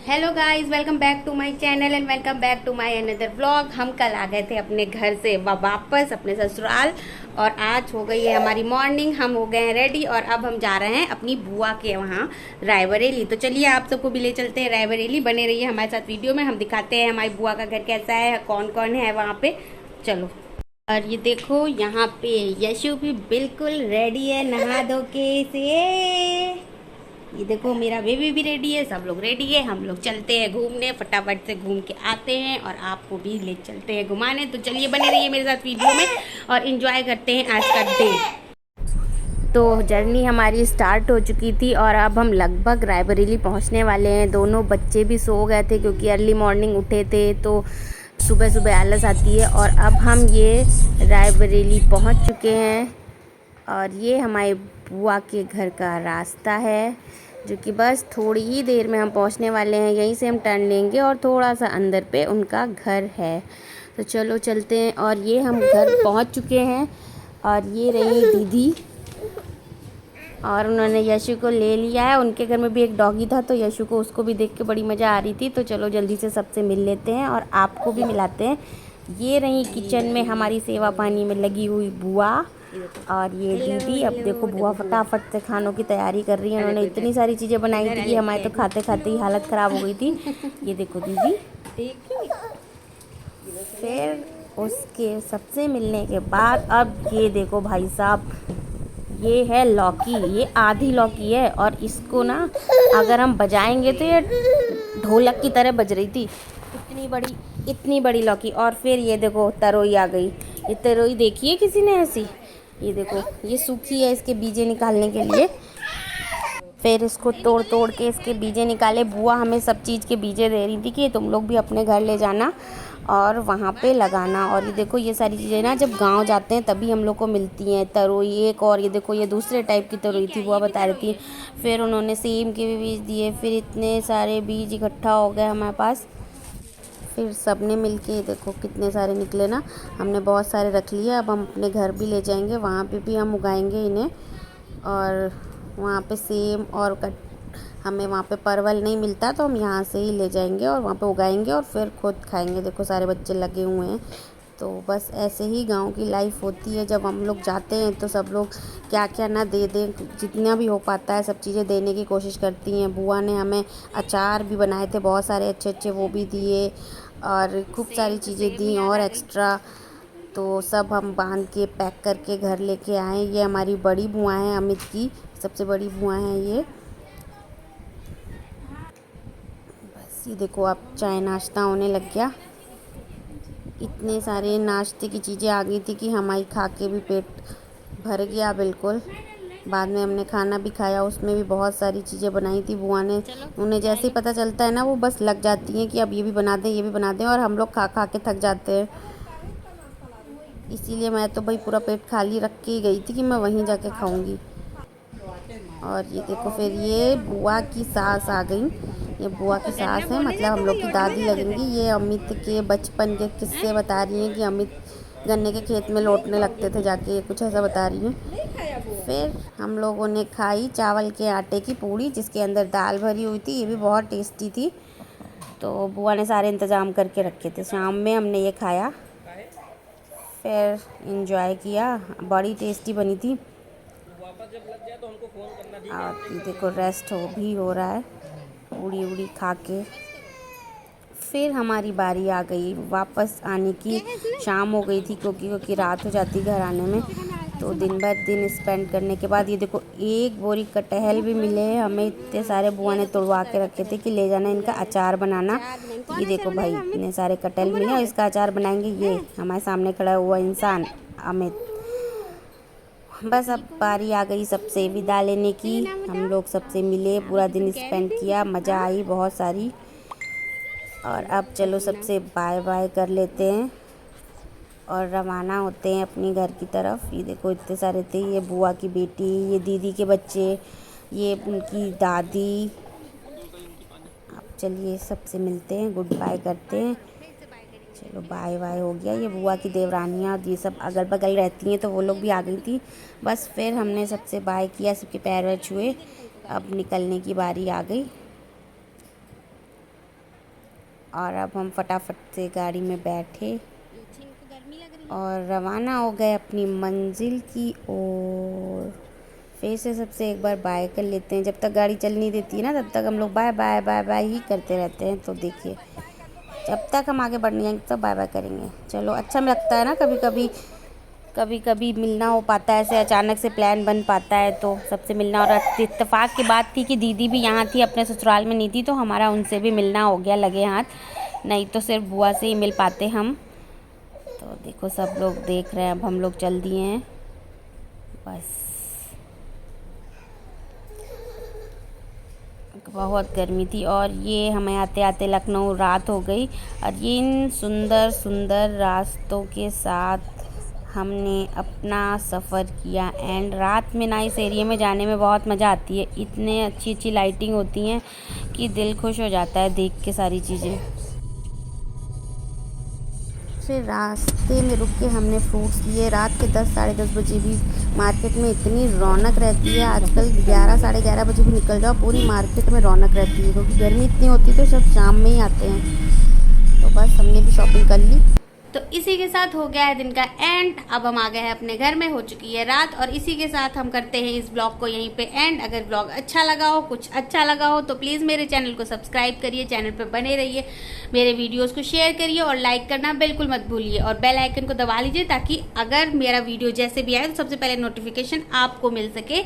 Hello guys, welcome back to my channel and welcome back to my another vlog. हम कल आ गए थे अपने घर से वापस अपने ससुराल और आज हो गई है हमारी मॉर्निंग। हम हो गए हैं रेडी और अब हम जा रहे हैं अपनी बुआ के वहाँ रायबरेली। तो चलिए आप सबको भी ले चलते हैं रायबरेली। बने रहिए हमारे साथ वीडियो में, हम दिखाते हैं हमारी बुआ का घर कैसा है, कौन कौन है वहाँ पे। चलो। और ये देखो यहाँ पे यशु भी बिल्कुल रेडी है नहा धो के से। ये देखो मेरा बेबी भी रेडी है, सब लोग रेडी है। हम लोग चलते हैं घूमने, फटाफट से घूम के आते हैं और आपको भी ले चलते हैं घुमाने। तो चलिए बने रहिए मेरे साथ वीडियो में और एंजॉय करते हैं आज का डे। तो जर्नी हमारी स्टार्ट हो चुकी थी और अब हम लगभग रायबरेली पहुंचने वाले हैं। दोनों बच्चे भी सो गए थे क्योंकि अर्ली मॉर्निंग उठे थे, तो सुबह सुबह आलस आती है। और अब हम ये रायबरेली पहुंच चुके हैं और ये हमारे बुआ के घर का रास्ता है जो कि बस थोड़ी ही देर में हम पहुंचने वाले हैं। यहीं से हम टर्न लेंगे और थोड़ा सा अंदर पे उनका घर है। तो चलो चलते हैं। और ये हम घर पहुंच चुके हैं और ये रही दीदी और उन्होंने यशु को ले लिया है। उनके घर में भी एक डॉगी था तो यशु को उसको भी देख के बड़ी मज़ा आ रही थी। तो चलो जल्दी से सबसे मिल लेते हैं और आपको भी मिलाते हैं। ये रही किचन में हमारी सेवा पानी में लगी हुई बुआ और ये दीदी। अब देखो बुआ फटाफट से खानों की तैयारी कर रही है। उन्होंने इतनी सारी चीज़ें बनाई थी कि हमारे तो खाते खाते ही हालत ख़राब हो गई थी। ये देखो दीदी। फिर उसके सबसे मिलने के बाद अब ये देखो भाई साहब, ये है लौकी। ये आधी लौकी है और इसको ना अगर हम बजाएंगे तो ये ढोलक की तरह बज रही थी। इतनी बड़ी लौकी। और फिर ये देखो तरोई आ गई। ये तरोई देखी है किसी ने ऐसी? ये देखो ये सूखी है, इसके बीजे निकालने के लिए। फिर इसको तोड़ तोड़ के इसके बीजे निकाले। बुआ हमें सब चीज़ के बीजे दे रही थी कि तुम लोग भी अपने घर ले जाना और वहाँ पे लगाना। और ये देखो ये सारी चीज़ें ना जब गांव जाते हैं तभी हम लोग को मिलती हैं। तरोई एक, और ये देखो ये दूसरे टाइप की तरोई थी, बुआ बता रही थी। फिर उन्होंने सेम के भी बीज दिए। फिर इतने सारे बीज इकट्ठा हो गए हमारे पास। फिर सब ने मिल के देखो कितने सारे निकले ना। हमने बहुत सारे रख लिए। अब हम अपने घर भी ले जाएंगे, वहाँ पे भी हम उगाएंगे इन्हें। और वहाँ पे सेम और हमें वहाँ पे परवल नहीं मिलता तो हम यहाँ से ही ले जाएंगे और वहाँ पे उगाएंगे और फिर खुद खाएंगे। देखो सारे बच्चे लगे हुए हैं। तो बस ऐसे ही गांव की लाइफ होती है। जब हम लोग जाते हैं तो सब लोग क्या क्या ना दे दें, जितना भी हो पाता है सब चीज़ें देने की कोशिश करती हैं। बुआ ने हमें अचार भी बनाए थे बहुत सारे अच्छे अच्छे, वो भी दिए और खूब सारी चीज़ें दी और एक्स्ट्रा। तो सब हम बांध के पैक करके घर लेके आए। ये हमारी बड़ी बुआ हैं, अमित की सबसे बड़ी बुआ हैं ये। बस ये देखो अब चाय नाश्ता होने लग गया। इतने सारे नाश्ते की चीज़ें आ गई थी कि हमारी खा के भी पेट भर गया बिल्कुल। बाद में हमने खाना भी खाया, उसमें भी बहुत सारी चीज़ें बनाई थी बुआ ने। उन्हें जैसे ही पता चलता है ना वो बस लग जाती हैं कि अब ये भी बना दें ये भी बना दें, और हम लोग खा खा के थक जाते हैं। इसीलिए मैं तो भाई पूरा पेट खाली रख के ही गई थी कि मैं वहीं जाके खाऊंगी। और ये देखो फिर ये बुआ की सास आ गई। ये बुआ की सास है, मतलब हम लोग की दादी लगेंगी। ये अमित के बचपन के किस्से बता रही हैं कि अमित गन्ने के खेत में लौटने लगते थे जाके, ये कुछ ऐसा बता रही हैं। फिर हम लोगों ने खाई चावल के आटे की पूड़ी जिसके अंदर दाल भरी हुई थी। ये भी बहुत टेस्टी थी। तो बुआ ने सारे इंतज़ाम करके रखे थे। शाम में हमने ये खाया, फिर इंजॉय किया। बड़ी टेस्टी बनी थी। और ये देखो रेस्ट हो रहा है पूड़ी उड़ी खा के। फिर हमारी बारी आ गई वापस आने की। शाम हो गई थी क्योंकि रात हो जाती घर आने में। तो दिन भर दिन स्पेंड करने के बाद ये देखो एक बोरी कटहल भी मिले हैं हमें। इतने सारे बुआ ने तोड़वा के रखे थे कि ले जाना इनका अचार बनाना। ये देखो भाई इतने सारे कटहल मिले और इसका अचार बनाएंगे। ये हमारे सामने खड़ा हुआ इंसान अमित। बस अब बारी आ गई सबसे विदा लेने की। हम लोग सबसे मिले, पूरा दिन स्पेंड किया, मज़ा आई बहुत सारी। और अब चलो सबसे बाय बाय कर लेते हैं और रवाना होते हैं अपनी घर की तरफ। ये देखो इतने सारे थे, ये बुआ की बेटी, ये दीदी के बच्चे, ये उनकी दादी। अब चलिए सबसे मिलते हैं, गुड बाय करते हैं। चलो बाय बाय हो गया। ये बुआ की देवरानियाँ ये सब अगल बगल रहती हैं तो वो लोग भी आ गई थी। बस फिर हमने सबसे बाय किया, सबके पैर वैर छुए। अब निकलने की बारी आ गई। और अब हम फटाफट से गाड़ी में बैठे और रवाना हो गए अपनी मंजिल की ओर। फिर से सबसे एक बार बाय कर लेते हैं। जब तक गाड़ी चल नहीं देती है ना तब तक हम लोग बाय बाय बाय बाय ही करते रहते हैं। तो देखिए जब तक हम आगे बढ़ नहीं जाएंगे तब बाय बाय करेंगे। चलो अच्छा में लगता है ना, कभी कभी मिलना हो पाता है, ऐसे अचानक से प्लान बन पाता है तो सबसे मिलना। और इत्तेफाक की बात थी कि दीदी भी यहाँ थी, अपने ससुराल में नहीं थी, तो हमारा उनसे भी मिलना हो गया लगे हाथ। नहीं तो सिर्फ बुआ से ही मिल पाते हम। तो देखो सब लोग देख रहे हैं, अब हम लोग चल दिए हैं बस। बहुत गर्मी थी और ये हमें आते आते लखनऊ रात हो गई। और ये इन सुंदर सुंदर रास्तों के साथ हमने अपना सफ़र किया। एंड रात में ना इस एरिया में जाने में बहुत मज़ा आती है। इतने अच्छी अच्छी लाइटिंग होती हैं कि दिल खुश हो जाता है देख के सारी चीज़ें। फिर रास्ते में रुक के हमने फ्रूट्स लिए। रात के 10 साढ़े 10 बजे भी मार्केट में इतनी रौनक रहती है। आजकल 11 साढ़े 11 बजे भी निकल जाओ पूरी मार्केट में रौनक रहती है, क्योंकि गर्मी इतनी होती है तो सब शाम में ही आते हैं। तो बस हमने भी शॉपिंग कर ली। तो इसी के साथ हो गया है दिन का एंड। अब हम आ गए हैं अपने घर में, हो चुकी है रात। और इसी के साथ हम करते हैं इस ब्लॉग को यहीं पे एंड। अगर ब्लॉग अच्छा लगा हो, कुछ अच्छा लगा हो तो प्लीज़ मेरे चैनल को सब्सक्राइब करिए, चैनल पे बने रहिए, मेरे वीडियोस को शेयर करिए और लाइक करना बिल्कुल मत भूलिए। और बेल आइकन को दबा लीजिए ताकि अगर मेरा वीडियो जैसे भी आए तो सबसे पहले नोटिफिकेशन आपको मिल सके।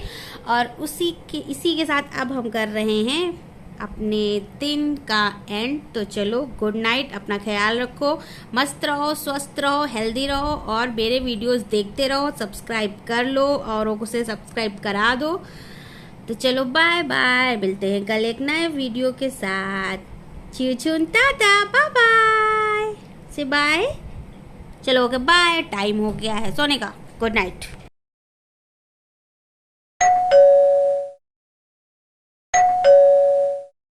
और इसी के साथ अब हम कर रहे हैं अपने दिन का एंड। तो चलो गुड नाइट, अपना ख्याल रखो, मस्त रहो, स्वस्थ रहो, हेल्दी रहो और मेरे वीडियोस देखते रहो। सब्सक्राइब कर लो, औरों को से सब्सक्राइब करा दो। तो चलो बाय बाय, मिलते हैं कल एक नए वीडियो के साथ। चूचून टाटा बाय बाय से बाय। चलो ओके बाय, टाइम हो गया है सोने का। Good night.